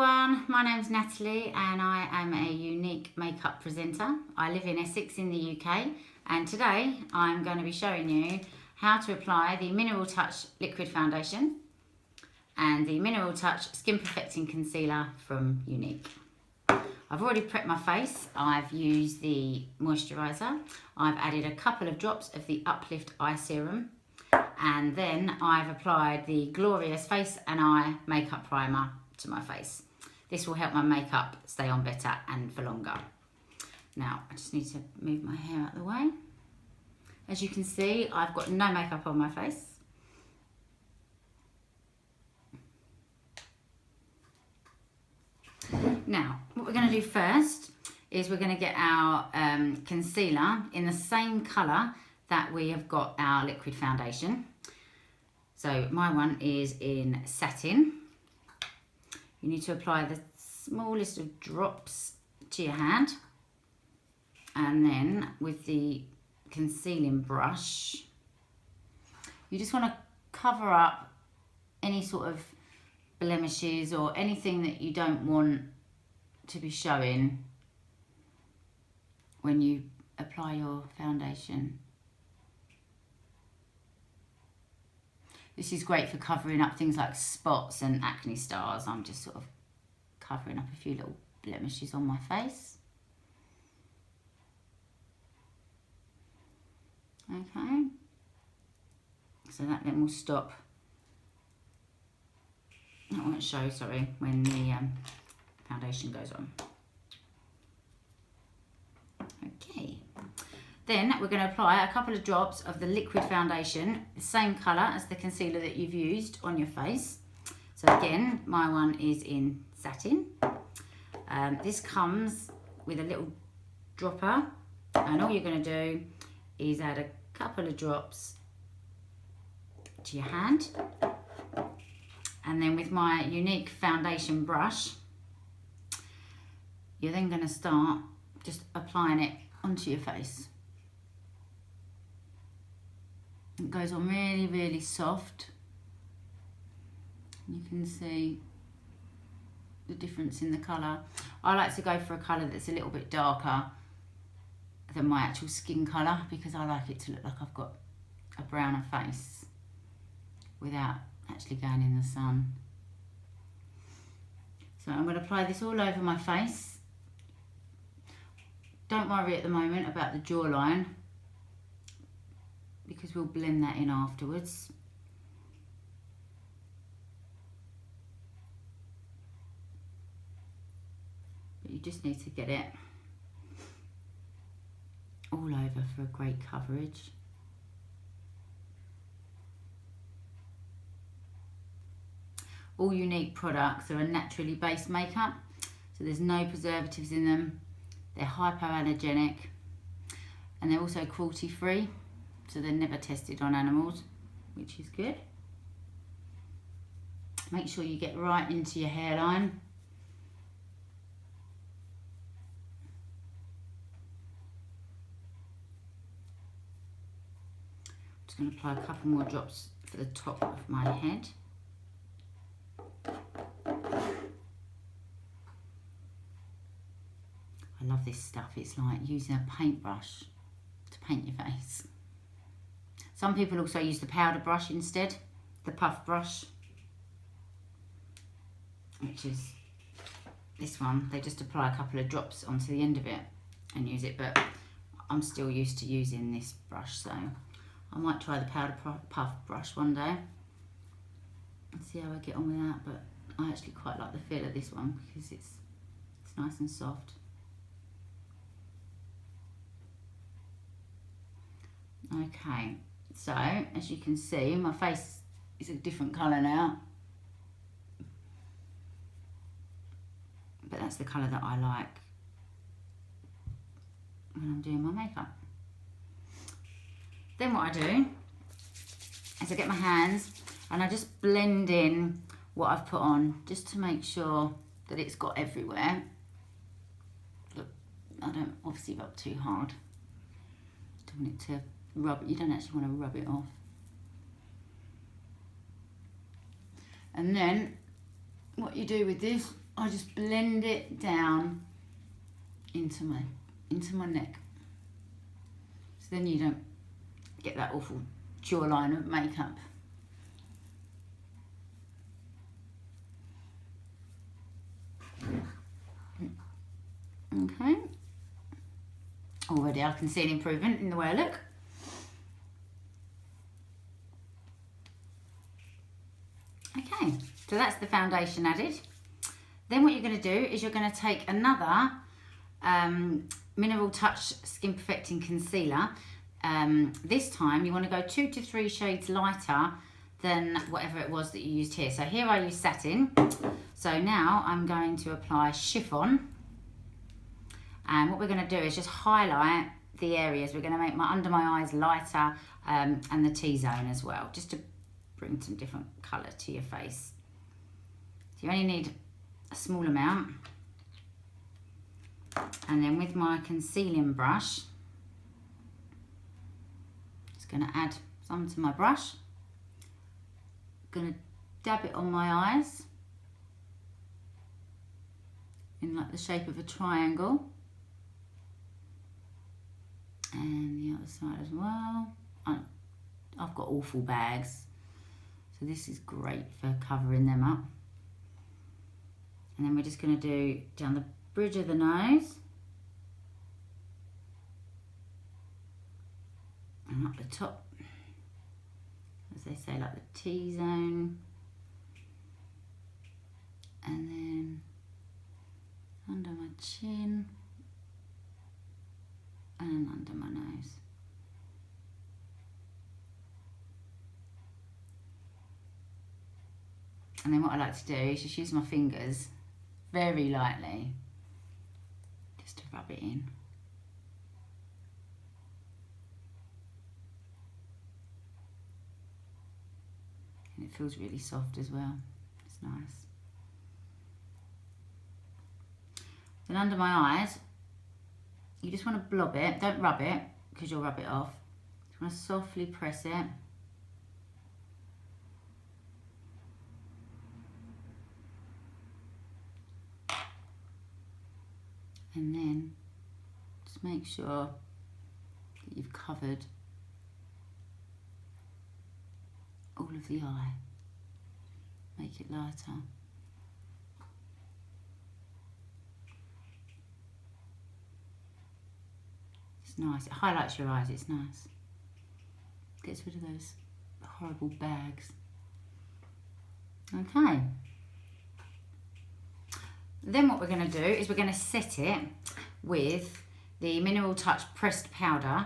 everyone, my name's Natalie and I am a Younique makeup presenter. I live in Essex in the UK and today I'm going to be showing you how to apply the Mineral Touch Liquid Foundation and the Mineral Touch Skin Perfecting Concealer from Younique. I've already prepped my face. I've used the moisturiser. I've added a couple of drops of the Uplift Eye Serum and then I've applied the Glorious Face and Eye Makeup Primer to my face. This will help my makeup stay on better and for longer. Now, I just need to move my hair out of the way. As you can see, I've got no makeup on my face. Now, what we're going to do first is we're going to get our concealer in the same colour that we have got our liquid foundation. So my one is in Satin. You need to apply the smallest of drops to your hand, and then with the concealing brush you just want to cover up any sort of blemishes or anything that you don't want to be showing when you apply your foundation. This is great for covering up things like spots and acne stars. I'm just sort of covering up a few little blemishes on my face. Okay. So that then will stop. That won't show, sorry, when the foundation goes on. Okay. Then we're going to apply a couple of drops of the liquid foundation, the same colour as the concealer that you've used on your face. So again, my one is in Satin. This comes with a little dropper, and all you're going to do is add a couple of drops to your hand. And then with my Younique foundation brush, you're then going to start just applying it onto your face. It goes on really, really soft. You can see the difference in the colour. I like to go for a colour that's a little bit darker than my actual skin colour because I like it to look like I've got a browner face without actually going in the sun. So I'm going to apply this all over my face. Don't worry at the moment about the jawline, because we'll blend that in afterwards. But you just need to get it all over for a great coverage. All Younique products are a naturally based makeup, so there's no preservatives in them. They're hypoallergenic and they're also cruelty free. So they're never tested on animals, which is good. Make sure you get right into your hairline. I'm just going to apply a couple more drops for the top of my head. I love this stuff. It's like using a paintbrush to paint your face. Some people also use the powder brush instead, the puff brush, which is this one. They just apply a couple of drops onto the end of it and use it, but I'm still used to using this brush, so I might try the powder puff brush one day and see how I get on with that, but I actually quite like the feel of this one because it's nice and soft. Okay. So, as you can see, my face is a different colour now. But that's the colour that I like when I'm doing my makeup. Then what I do is I get my hands and I just blend in what I've put on just to make sure that it's got everywhere. Look, I don't obviously rub too hard. Don't want it to rub it. You don't actually want to rub it off. And then what you do with this, I just blend it down into my neck. So then you don't get that awful jawline of makeup. Okay. Already I can see an improvement in the way I look. Okay, so that's the foundation added. Then what you're going to do is you're going to take another Mineral Touch Skin Perfecting Concealer. This time you want to go 2 to 3 shades lighter than whatever it was that you used here. So here I use satin. So now I'm going to apply chiffon. And what we're going to do is just highlight the areas. We're going to make under my eyes lighter and the T-zone as well, just to bring some different colour to your face. So you only need a small amount. And then with my concealing brush, just going to add some to my brush. Going to dab it on my eyes in like the shape of a triangle. And the other side as well. I've got awful bags, so this is great for covering them up. And then we're just going to do down the bridge of the nose and up the top, as they say, like the T-zone, and then under my chin and under my nose. And then what I like to do is just use my fingers very lightly just to rub it in. And it feels really soft as well. It's nice. Then under my eyes, you just want to blob it. Don't rub it, because you'll rub it off. Just want to softly press it. And then just make sure that you've covered all of the eye. Make it lighter. It's nice. It highlights your eyes. It's nice. Gets rid of those horrible bags. Okay. Then what we're going to do is we're going to set it with the Mineral Touch Pressed Powder.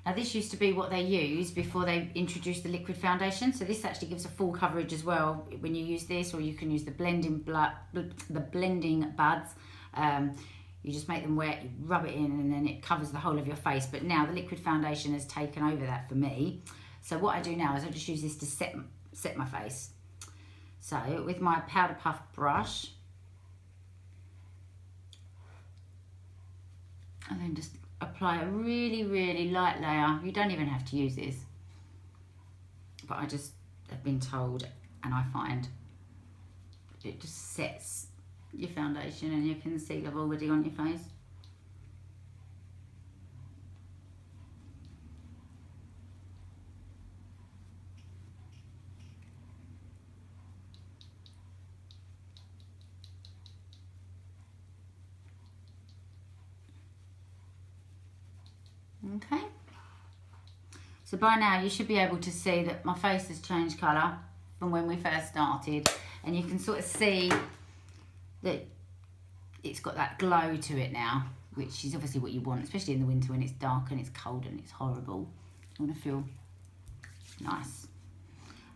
Now this used to be what they used before they introduced the liquid foundation, so this actually gives a full coverage as well when you use this, or you can use the blending buds. You just make them wet, you rub it in, and then it covers the whole of your face. But now the liquid foundation has taken over that for me. So what I do now is I just use this to set my face. So with my powder puff brush, and then just apply a really, really light layer. You don't even have to use this, but I just have been told, and I find it just sets your foundation and your concealer already on your face. Okay, so by now you should be able to see that my face has changed colour from when we first started, and you can sort of see that it's got that glow to it now, which is obviously what you want, especially in the winter when it's dark and it's cold and it's horrible. You want to feel nice.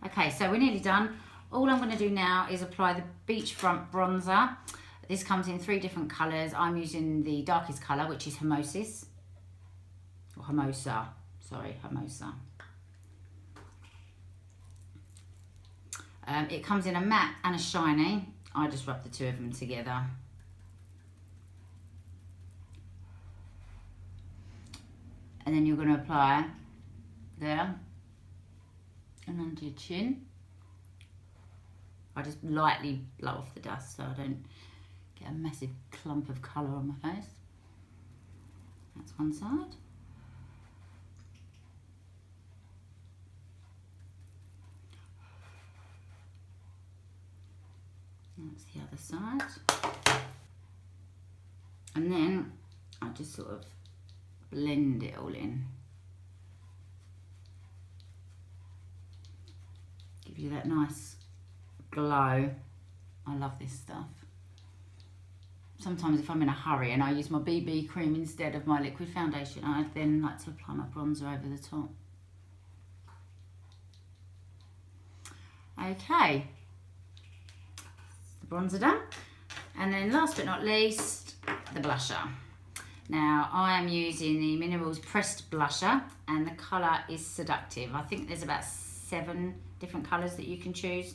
Okay, so we're nearly done. All I'm going to do now is apply the Beachfront Bronzer. This comes in 3 different colours. I'm using the darkest colour, which is Hermosa. It comes in a matte and a shiny. I just rub the 2 of them together. And then you're going to apply there and under your chin. I just lightly blow off the dust so I don't Get a massive clump of colour on my face. That's one side. That's the other side. And then I just sort of blend it all in. Give you that nice glow. I love this stuff. Sometimes if I'm in a hurry and I use my BB cream instead of my liquid foundation, I then like to apply my bronzer over the top. Okay, the bronzer done. And then last but not least, the blusher. Now I am using the Minerals Pressed Blusher and the colour is Seductive. I think there's about 7 different colours that you can choose.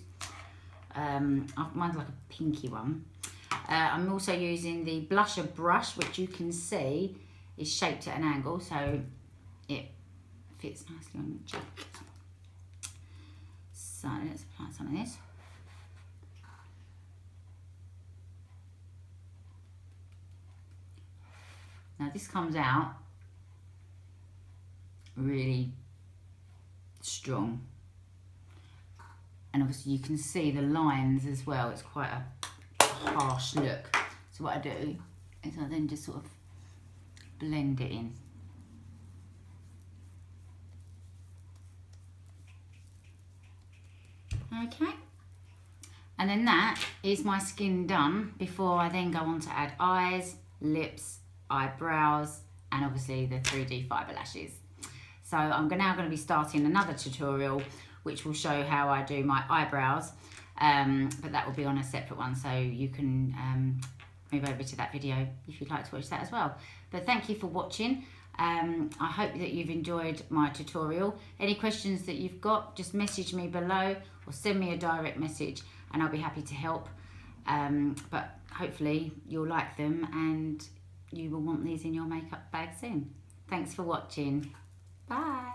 Mine's like a pinky one. I'm also using the blusher brush, which you can see is shaped at an angle, so it fits nicely on your cheek. So let's apply some of this. Now this comes out really strong. And obviously you can see the lines as well. It's quite a harsh look. So what I do is I then just sort of blend it in. Okay. And then that is my skin done before I then go on to add eyes, lips, eyebrows, and obviously the 3D fibre lashes. So I'm now going to be starting another tutorial which will show how I do my eyebrows, but that will be on a separate one, so you can move over to that video if you'd like to watch that as well. But thank you for watching. I hope that you've enjoyed my tutorial. Any questions that you've got, just message me below or send me a direct message and I'll be happy to help. But hopefully you'll like them and you will want these in your makeup bag soon. Thanks for watching. Bye.